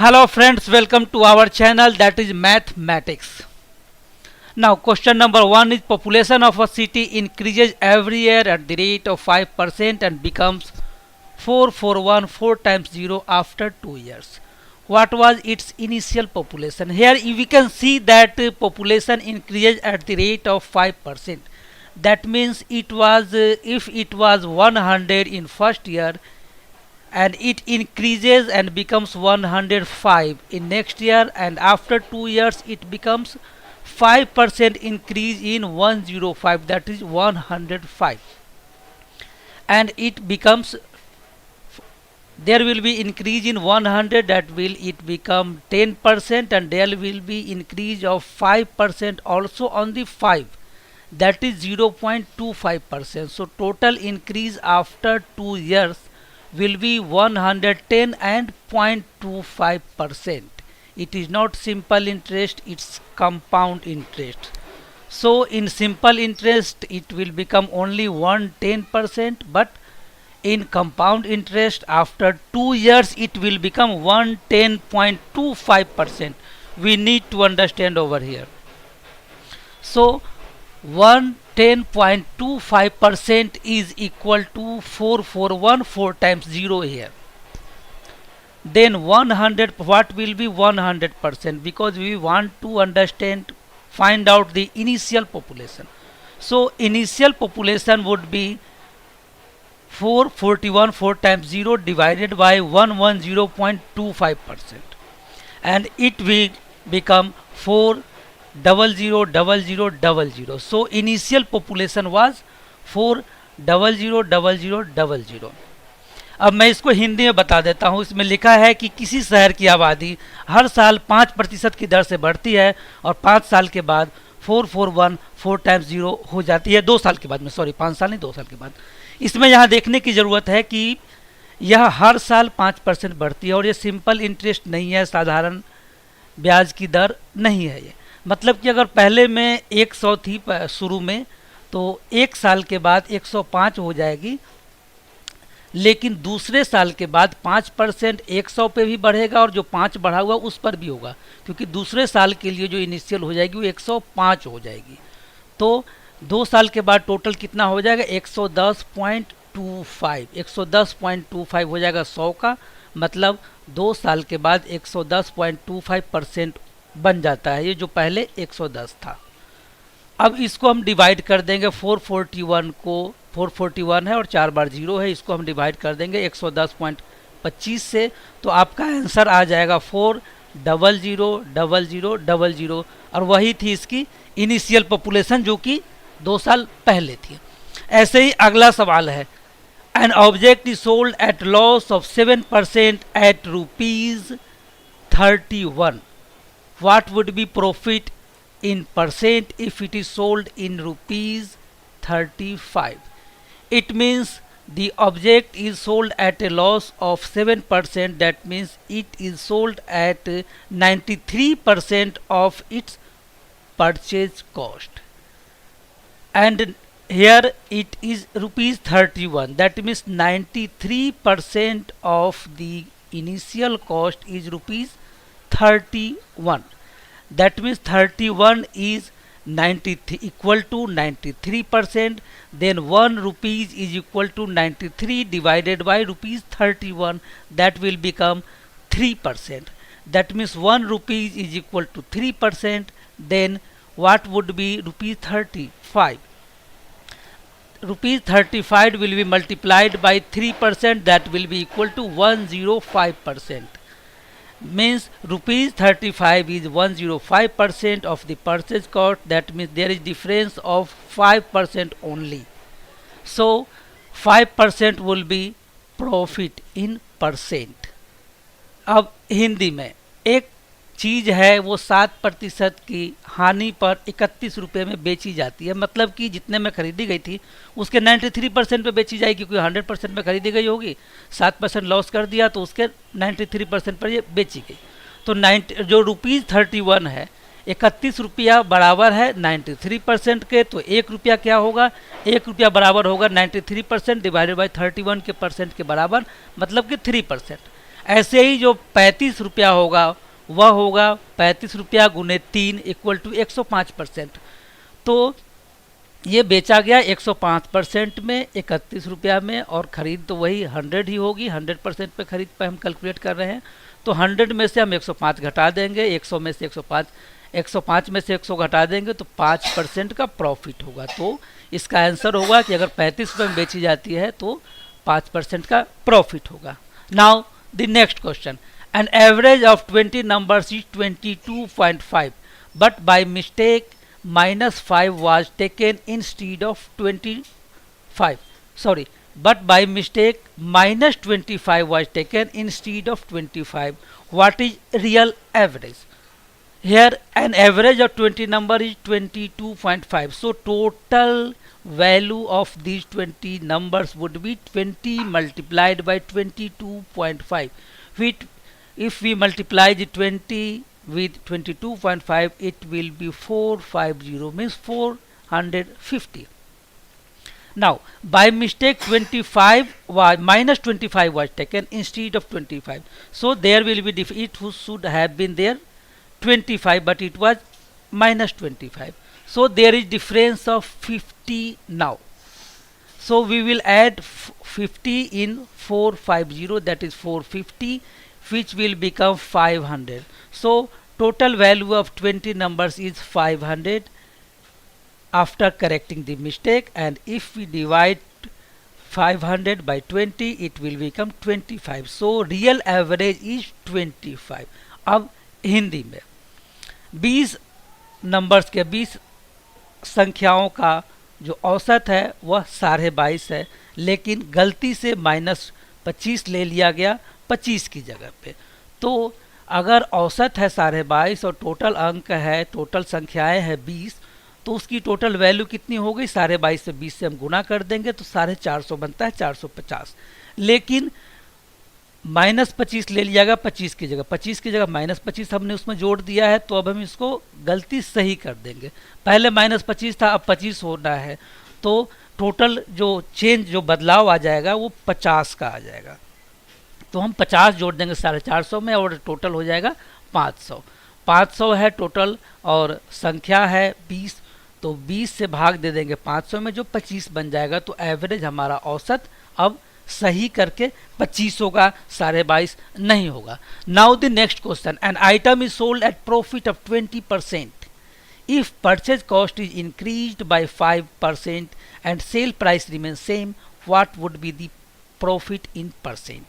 Hello friends, welcome to our channel that is mathematics. Now question number 1 is population of a city increases every year at the rate of 5% and becomes 441 times 0 after 2 years. What was its initial population? Here we can see that population increases at the rate of 5%. That means it was if it was 100 in first year, and it increases and becomes 105 in next year, and after 2 years it becomes 5% increase in 105, that is 105, and it becomes, there will be increase in 100, that will it become 10%, and there will be increase of 5% also on the 5, that is 0.25%. So total increase after 2 years will be 110 and 0.25%. It is not simple interest, it's compound interest. So in simple interest it will become only 110%, but in compound interest after 2 years it will become 110.25%. We need to understand over here. So 110.25% is equal to 4414 times 0 here. Then 100, what will be 100%? Because we want to understand, find out the initial population. So initial population would be 4414 times 0 divided by 110.25%, and it will become 4000000. So initial population was 4000000. अब मैं इसको हिंदी में बता देता हूँ. इसमें लिखा है कि किसी शहर की आबादी हर साल 5% की दर से बढ़ती है और 5 साल के बाद 4414 टाइम्स 0 हो जाती है. 2 साल के बाद में, सॉरी 5 साल नहीं, 2 साल के बाद. इसमें यहाँ देखने की ज़रूरत है कि यह हर साल 5% बढ़ती है और ये सिंपल इंटरेस्ट नहीं है, साधारण ब्याज की दर नहीं है ये. मतलब कि अगर पहले में 100 थी शुरू में, तो 1 साल के बाद 105 हो जाएगी, लेकिन दूसरे साल के बाद 5% 100 पे भी बढ़ेगा और जो 5 बढ़ा हुआ उस पर भी होगा, क्योंकि दूसरे साल के लिए जो इनिशियल हो जाएगी वो 105 हो जाएगी. तो 2 साल के बाद टोटल कितना हो जाएगा? 110.25. 110.25 हो जाएगा 100 का, मतलब 2 साल के बाद 110.25% बन जाता है, ये जो पहले 110 था. अब इसको हम डिवाइड कर देंगे. 441 को 441 है और 4 बार 0 है, इसको हम डिवाइड कर देंगे 110.25 से, तो आपका आंसर आ जाएगा 4000000, और वही थी इसकी इनिशियल पॉपुलेशन जो कि 2 साल पहले थी. ऐसे ही अगला सवाल है. An object is sold at loss of 7% at ₹31. What would be profit in percent if it is sold in ₹35? It means the object is sold at a loss of 7%. That means it is sold at 93% of its purchase cost. And here it is ₹31. That means 93% of the initial cost is ₹31. That means 31 is 93 equal to 93%. Then 1 rupees is equal to 93 divided by ₹31. That will become 3%. That means 1 rupees is equal to 3%. Then what would be ₹35? ₹35 will be multiplied by 3%. That will be equal to 105%. Means ₹35 is 105% of the purchase cost. That means there is difference of 5% only. So 5% will be profit in percent. अब हिंदी में एक चीज़ है वो 7% की हानि पर 31 रुपये में बेची जाती है. मतलब कि जितने में खरीदी गई थी उसके 93% पे बेची जाएगी, क्योंकि 100% में खरीदी गई होगी. 7% लॉस कर दिया तो उसके 93% पर ये बेची गई. तो जो ₹31 है, 31 रुपया बराबर है 93% के, तो 1 रुपया क्या होगा? 1 रुपया बराबर होगा 93% डिवाइडेड बाई 31 के परसेंट के बराबर, मतलब कि 3%. ऐसे ही जो 35 रुपया होगा वह होगा 35 रुपया गुने 3 इक्वल टू 105%। तो ये बेचा गया 105% में 31 रुपया में, और ख़रीद तो वही 100 ही होगी, 100% पे खरीद पे हम कैलकुलेट कर रहे हैं। तो 100 में से हम 105 घटा देंगे, 100 में से 105, 105 में से 100 घटा देंगे तो 5% का प्रॉफिट होगा। तो इसका आंसर होगा कि अगर 35 रुपये में बेची जाती है तो 5% का प्रॉफिट होगा। Now the next question, an average of 20 numbers is 22.5 but by mistake -5 was taken instead of 25. Sorry, but by mistake -25 was taken instead of 25. What is real average? Here an average of 20 number is 22.5. So total value of these 20 numbers would be 20 multiplied by 22.5. If we multiply the 20 with 22.5, it will be 450, means 450. Now by mistake 25 was -25 was taken instead of 25, so there will be it should have been there 25 but it was -25, so there is difference of 50 now. So we will add 50 in 450, that is 450, which will become 500. So total value of 20 numbers is 500 after correcting the mistake, and if we divide 500 by 20 it will become 25. So real average is 25. अब हिंदी में 20 numbers के 20 संख्याओं का जो औसत है वह 22.5 है, लेकिन गलती से -25 ले लिया गया 25 की जगह पे। तो अगर औसत है 22.5 और टोटल अंक है, टोटल संख्याएं है 20, तो उसकी टोटल वैल्यू कितनी हो गई? 22.5 से 20 से हम गुना कर देंगे तो 450 बनता है, 450। लेकिन -25 ले लिया गया 25 की जगह, 25 की जगह -25 हमने उसमें जोड़ दिया है, तो अब हम इसको गलती सही कर देंगे। पहले -25 था, अब 25 होना है, तो टोटल जो चेंज, जो बदलाव आ जाएगा वो 50 का आ जाएगा। तो हम 50 जोड़ देंगे 450 में और टोटल हो जाएगा 500। 500 है टोटल और संख्या है 20, तो 20 से भाग दे देंगे 500 में, जो 25 बन जाएगा। तो एवरेज हमारा औसत अब सही करके 25 होगा, 22.5 नहीं होगा। Now the next question, an item is sold eight profit of 20%. If purchase cost is increased by 5% and sale price remain same, what would be the profit in percent?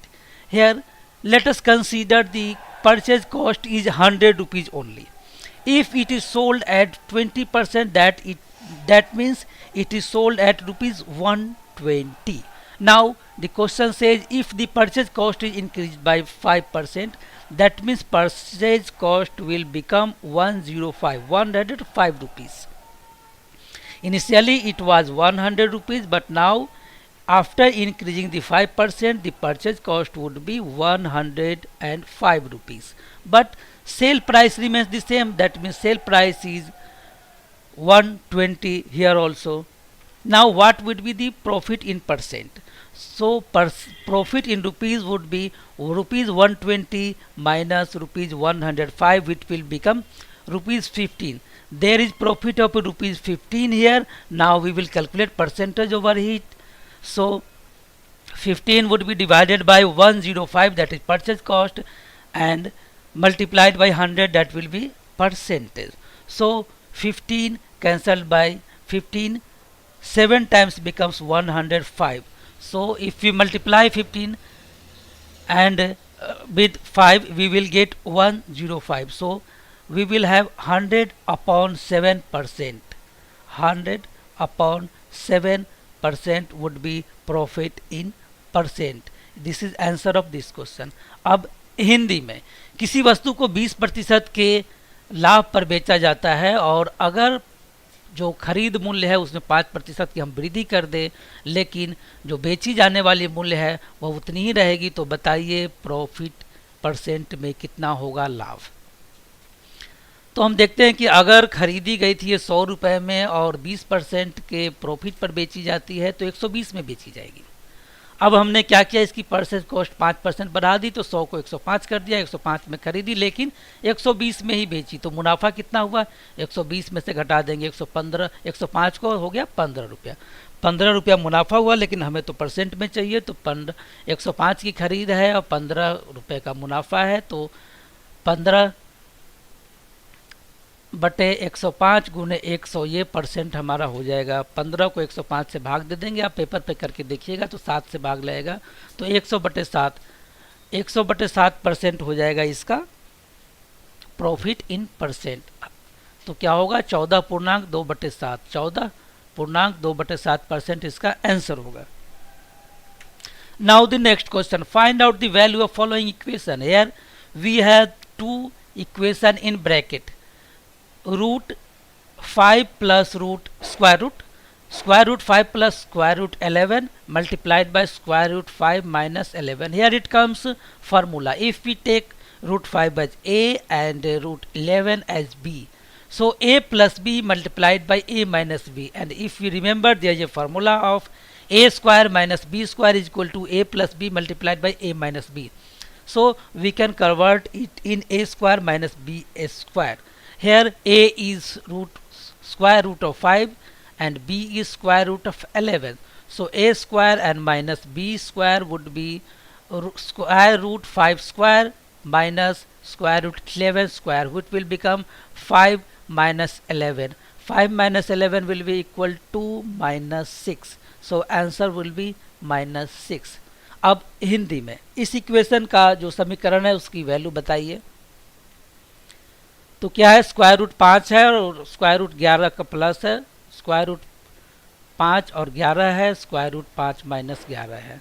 Here let us consider the purchase cost is 100 rupees only. If it is sold at 20%, that means it is sold at rupees 120. Now the question says if the purchase cost is increased by 5%, that means purchase cost will become 105 rupees. Initially it was 100 rupees, but now after increasing the 5%, the purchase cost would be 105 rupees. But sale price remains the same, that means sale price is 120 here also. Now what would be the profit in percent? So profit in rupees would be rupees 120 minus rupees 105, which will become rupees 15. There is profit of rupees 15 here. Now we will calculate percentage over it. So 15 would be divided by 105, that is purchase cost, and multiplied by 100, that will be percentage. So 15 cancelled by 15 7 times becomes 105. So if we multiply 15 and with 5, we will get 105. So we will have 100 upon 7%. 100 upon 7% would be profit in percent. This is answer of this question. अब हिंदी में किसी वस्तु को 20% के लाभ पर बेचा जाता है और अगर जो खरीद मूल्य है उसमें 5% की हम वृद्धि कर दें, लेकिन जो बेची जाने वाली मूल्य है वह उतनी ही रहेगी, तो बताइए प्रॉफिट परसेंट में कितना होगा लाभ? तो हम देखते हैं कि अगर खरीदी गई थी ये 100 रुपये में और 20% के प्रॉफिट पर बेची जाती है तो 120 में बेची जाएगी। अब हमने क्या किया, इसकी परचेज कॉस्ट 5% बढ़ा दी, तो 100 को 105 कर दिया, 105 में खरीदी लेकिन 120 में ही बेची, तो मुनाफा कितना हुआ, 120 में से घटा देंगे 115, 105 को हो गया 15 रुपया, 15 रुपया मुनाफा हुआ, लेकिन हमें तो परसेंट में चाहिए, तो 105 की खरीद है और 15 रुपये का मुनाफा है, तो 15 बटे 105 गुने 100 ये परसेंट हमारा हो जाएगा। 15 को 105 से भाग दे देंगे, आप पेपर पे करके देखिएगा तो 7 से भाग लगेगा, तो 100 बटे 7, 100 बटे 7% हो जाएगा इसका प्रॉफिट इन परसेंट। तो क्या होगा 14.2 बटे 7, 14.2 बटे 7% इसका आंसर होगा। Now the next question, find out the value of following equation. Here we have two equation in bracket, root 5 plus root square root 5 plus square root 11 multiplied by square root 5 minus 11. Here it comes formula. If we take root 5 as a and root 11 as b, so a plus b multiplied by a minus b, and if we remember there is a formula of a square minus b square is equal to a plus b multiplied by a minus b. So we can convert it in a square minus b square. Here a is square root of 5 and b is square root of 11. So a square and minus b square would be square root 5 square minus square root 11 square, which will become 5 minus 11. 5 minus 11 will be equal to minus 6. So answer will be minus 6. अब हिंदी में इस equation का जो समीकरण है उसकी value बताइए। तो क्या है, स्क्वायर रूट 5 है और स्क्वायर रूट 11 का प्लस है, स्क्वायर रूट 5 और 11 है, स्क्वायर रूट 5 माइनस 11 है।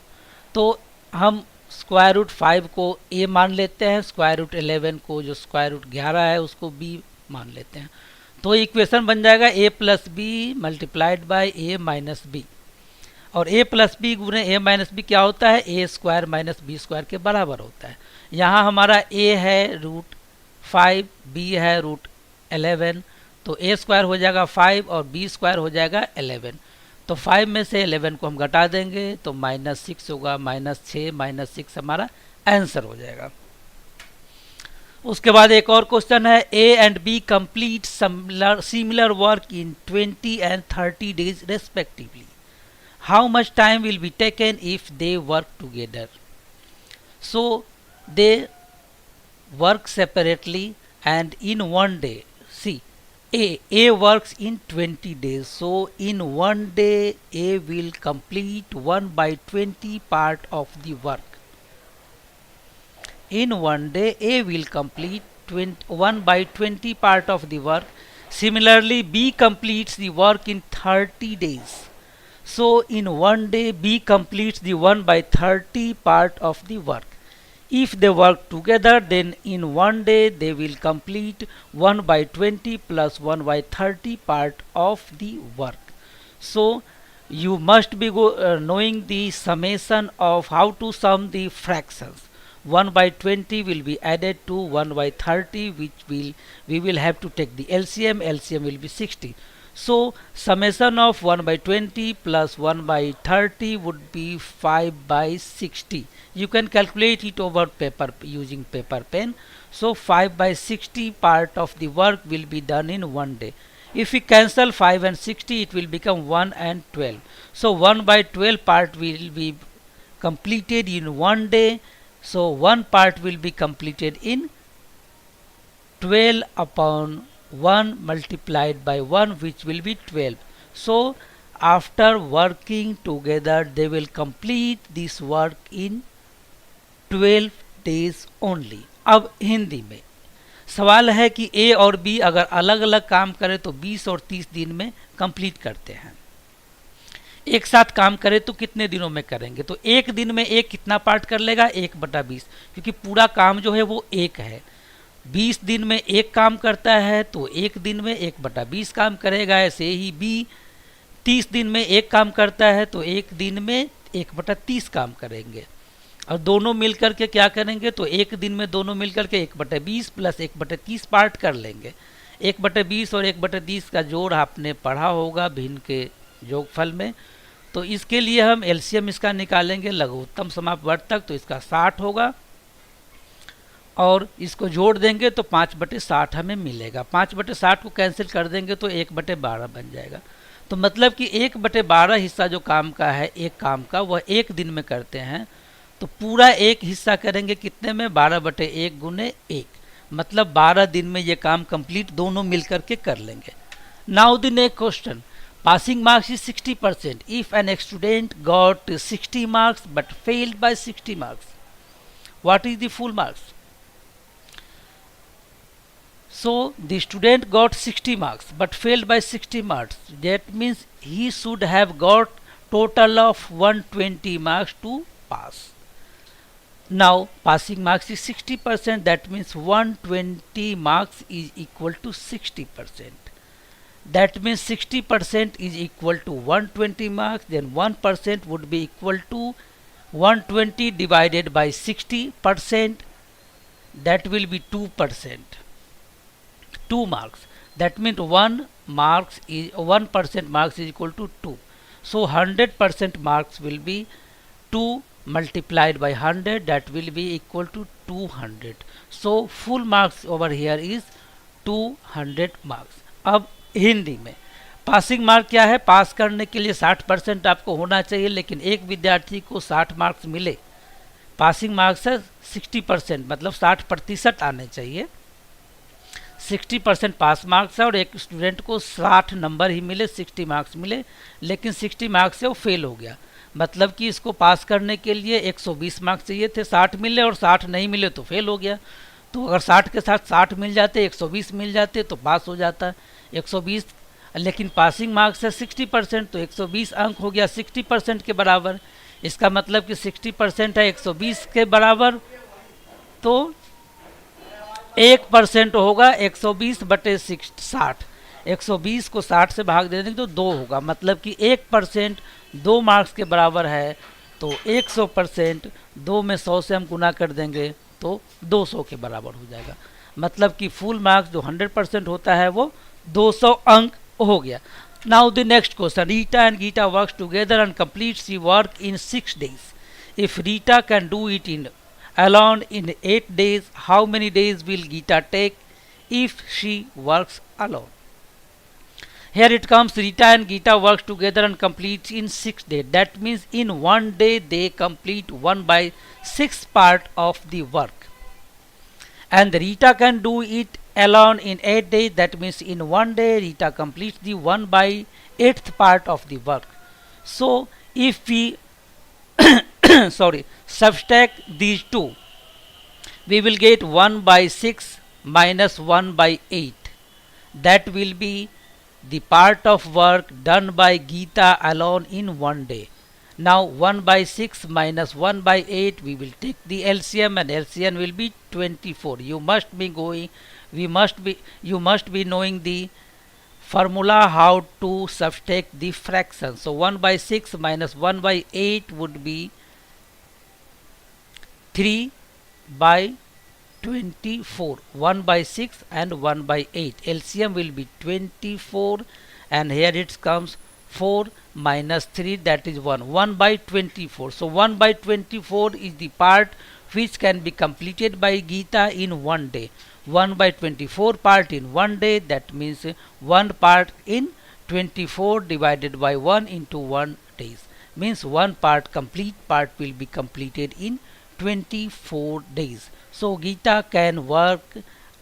तो हम स्क्वायर रूट 5 को a मान लेते हैं, स्क्वायर रूट 11 को जो स्क्वायर रूट 11 है उसको b मान लेते हैं। तो इक्वेशन बन जाएगा a plus B multiplied by a minus B, और a प्लस बी गुने a माइनस बी क्या होता है, a square minus B square के बराबर होता है। यहाँ हमारा a है रूट 5, b है रूट 11, तो a स्क्वायर हो जाएगा 5 और b स्क्वायर हो जाएगा 11। तो 5 में से 11 को हम घटा देंगे तो माइनस 6 होगा, माइनस 6 माइनस 6 हमारा आंसर हो जाएगा। उसके बाद एक और क्वेश्चन है, a and b complete similar work in 20 and 30 days respectively, how much time will be taken if they work together. So they work separately and in one day. See, A works in 20 days, so in one day A will complete 1/20 part of the work. In one day A will complete 1/20 part of the work. Similarly, B completes the work in 30 days. So in one day B completes the 1/30 part of the work. If they work together, then in one day they will complete 1/20 plus 1/30 part of the work. So you must be knowing the summation of how to sum the fractions. 1/20 will be added to 1/30, which we will have to take the LCM. LCM will be 60. So summation of 1/20 plus 1/30 would be 5/60. You can calculate it over paper using paper pen. So 5/60 part of the work will be done in one day. If we cancel 5 and 60, it will become 1 and 12. So 1/12 part will be completed in one day. So one part will be completed in 12 upon 1 multiplied by 1, which will be 12. So after working together they will complete this work in 12 days only. अब हिंदी में सवाल है कि A और B अगर अलग अलग काम करें तो 20 और 30 दिन में कंप्लीट करते हैं, एक साथ काम करें तो कितने दिनों में करेंगे। तो एक दिन में एक कितना पार्ट कर लेगा, 1/20, क्योंकि पूरा काम जो है वो एक है। 20 दिन में एक काम करता है तो एक दिन में 1/20 काम करेगा। ऐसे ही B 30 दिन में एक काम करता है तो एक दिन में 1/30 काम करेंगे, और दोनों मिलकर के क्या करेंगे, तो एक दिन में दोनों मिलकर के 1/20 प्लस 1/30 पार्ट कर लेंगे। 1/20 और 1/30 का जोड़ आपने पढ़ा होगा भिन्न के योगफल में। तो इसके लिए हम एलसीएम इसका निकालेंगे लघुत्तम समापवर्तक, तो इसका 60 होगा और इसको जोड़ देंगे तो 5/60 हमें मिलेगा। 5/60 को कैंसिल कर देंगे तो 1/12 बन जाएगा। तो मतलब कि 1/12 हिस्सा जो काम का है, एक काम का, वह एक दिन में करते हैं। तो पूरा एक हिस्सा करेंगे कितने में, 12/1 गुने 1, मतलब 12 दिन में ये काम कंप्लीट दोनों मिलकर के कर लेंगे। Now the next question, passing marks is 60%. If an student got 60 marks but failed by 60 marks, what is the full marks? So the student got 60 marks but failed by 60 marks. That means he should have got total of 120 marks to pass. Now passing marks is 60%. That means 120 marks is equal to 60%. That means 60% is equal to 120 marks. Then 1% would be equal to 120 divided by 60%. That will be 2%. 2 marks. That means 1% marks is equal to 2. So 100% marks will be 2 multiplied by 100. That will be equal to 200. So full marks over here is 200 marks. अब हिंदी में passing mark क्या है, पास करने के लिए 60% आपको होना चाहिए, लेकिन एक विद्यार्थी को 60 मार्क्स मिले। पासिंग मार्क्स है 60%, मतलब 60% आने चाहिए। 60% पास मार्क्स है और एक स्टूडेंट को 60 नंबर ही मिले, 60 मार्क्स मिले, लेकिन 60 मार्क्स से वो फेल हो गया। मतलब कि इसको पास करने के लिए 120 मार्क्स चाहिए थे, 60 मिले और 60 नहीं मिले तो फेल हो गया। तो अगर 60 के साथ 60 मिल जाते, 120 मिल जाते तो पास हो जाता। 120, लेकिन पासिंग मार्क्स है 60%, तो 120 अंक हो गया 60% के बराबर। इसका मतलब कि 60% है 120 के बराबर, तो 1% होगा 120/60। 120 को 60 से भाग दे देंगे तो 2 होगा, मतलब कि 1% 2 मार्क्स के बराबर है। तो 100%, 2 में 100 से हम गुना कर देंगे तो 200 के बराबर हो जाएगा। मतलब कि फुल मार्क्स जो 100% होता है वो 200 अंक हो गया। Now the next question, Rita and Geeta works together and completes the work in 6 days. If Rita can do it in alone in 8 days, how many days will Geeta take if she works alone? Here it comes, Rita and Geeta works together and completes in 6 days. That means in 1 day they complete 1/6 part of the work. And Rita can do it alone in 8 days. That means in 1 day Rita completes the 1/8 part of the work. So if we subtract these two, we will get 1/6 minus 1/8. That will be the part of work done by Geeta alone in 1 day. Now 1/6 minus 1/8, we will take the LCM and LCM will be 24. You must be knowing the formula how to subtract the fraction. So 1/6 minus 1/8 would be 3/24. 1/6 and 1/8. LCM will be 24, and here it comes 4 minus 3, that is 1. 1/24. So 1/24 is the part which can be completed by Geeta in 1 day. 1/24 part in 1 day, that means 1 part in 24 divided by 1 into 1 days. Means 1 part, complete part will be completed in 24 days. So Geeta can work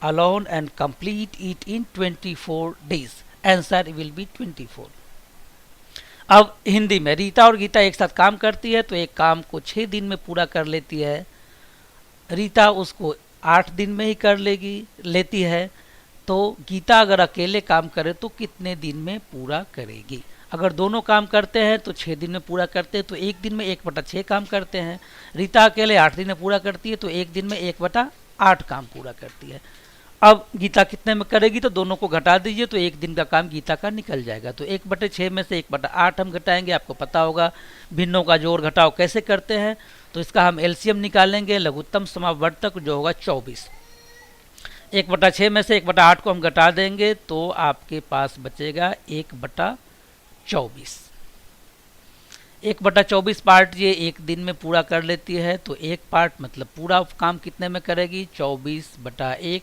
alone and complete it in 24 days. Answer will be 24. अब हिंदी में रीता और गीता एक साथ काम करती है, तो एक काम को 6 दिन में पूरा कर लेती है। रीता उसको 8 दिन में ही कर लेती है। तो गीता अगर अकेले काम करे तो कितने दिन में पूरा करेगी? अगर दोनों काम करते हैं तो 6 दिन में पूरा करते हैं, तो एक दिन में 1/6 काम करते हैं। रीता अकेले 8 दिन में पूरा करती है, तो एक दिन में 1/8 काम पूरा करती है। अब गीता कितने में करेगी, तो दोनों को घटा दीजिए तो एक दिन का काम गीता का निकल जाएगा। तो 1/6 में से 1/8 हम घटाएंगे। आपको पता होगा भिन्नों का जोड़ घटाव कैसे करते हैं। तो इसका हम एलसीएम निकालेंगे, लघुत्तम समापवर्तक जो होगा 24। 1/6 में से 1/8 को हम घटा देंगे तो आपके पास बचेगा 1/24। 1/24 पार्ट ये एक दिन में पूरा कर लेती है, तो एक पार्ट मतलब पूरा काम कितने में करेगी, 24/1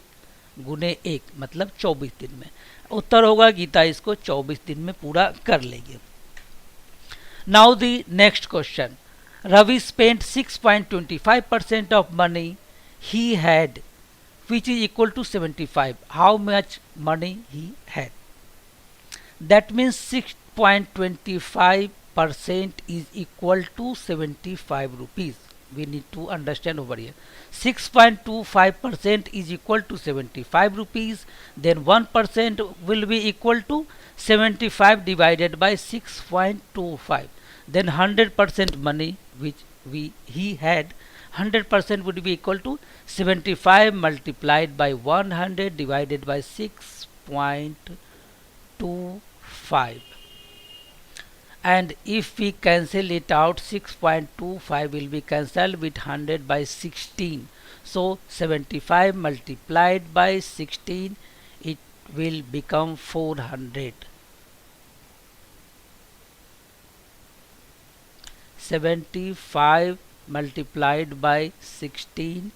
गुने 1 मतलब 24 दिन में। उत्तर होगा गीता इसको 24 दिन में पूरा कर लेगी। Now the next question, Ravi spent 6.25% of money he had which is equal to 75. How much money he had? That means 6.25% is equal to 75 rupees. We need to understand over here. 6.25% is equal to 75 rupees. Then 1% will be equal to 75 divided by 6.25. Then 100% money which he had, 100% would be equal to 75 multiplied by 100 divided by 6.25. And if we cancel it out, 6.25 will be cancelled with 100 by 16. So 75 multiplied by 16, it will become 400. 75 multiplied by 16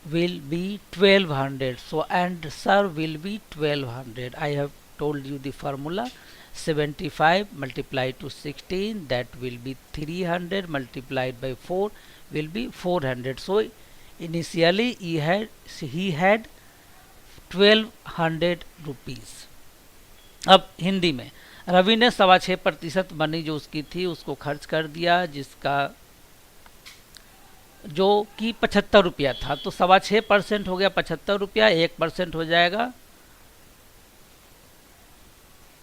will be 1200. So answer will be 1200. I have told you the formula. 75 multiplied to 16, that will be 300 multiplied by 4 will be 400. So initially he had 1200 rupees. अब हिंदी में, रवि ने 6.25% money जो उसकी थी उसको खर्च कर दिया, जिसका जो कि 75 रुपया था, तो 6.25% हो गया 75 रुपया, 1% हो जाएगा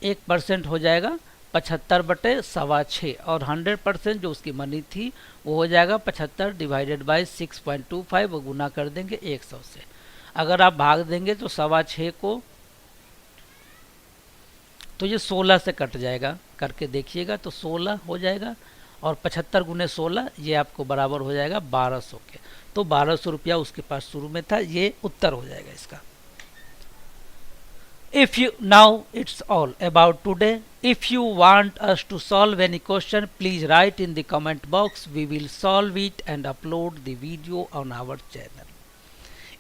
1% हो जाएगा 75/6.25 और 100% जो उसकी मनी थी वो हो जाएगा 75 डिवाइडेड बाई 6.25, वो गुना कर देंगे 100 से। अगर आप भाग देंगे तो 6.25 को तो ये 16 से कट जाएगा, करके देखिएगा तो 16 हो जाएगा और 75 गुने 16 ये आपको बराबर हो जाएगा 1200 के। तो 1200 रुपया उसके पास शुरू में था, ये उत्तर हो जाएगा इसका। If you now it's all about today. If you want us to solve any question, please write in the comment box. We will solve it and upload the video on our channel.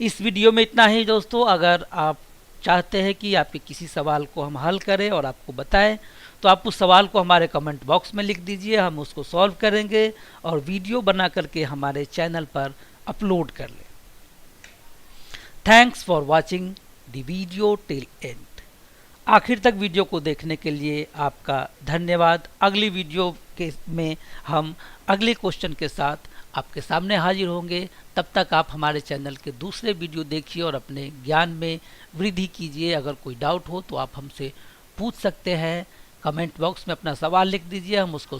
इस video में इतना ही दोस्तों। अगर आप चाहते हैं कि आपके किसी सवाल को हम हल करें और आपको बताएं, तो आप उस सवाल को हमारे कमेंट बॉक्स में लिख दीजिए, हम उसको सॉल्व करेंगे और वीडियो बना करके हमारे चैनल पर अपलोड कर लें। Thanks for watching the video till and. आखिर तक वीडियो को देखने के लिए आपका धन्यवाद। अगली वीडियो में हम अगले क्वेश्चन के साथ आपके सामने हाजिर होंगे। तब तक आप हमारे चैनल के दूसरे वीडियो देखिए और अपने ज्ञान में वृद्धि कीजिए। अगर कोई डाउट हो तो आप हमसे पूछ सकते हैं, कमेंट बॉक्स में अपना सवाल लिख दीजिए, हम उसको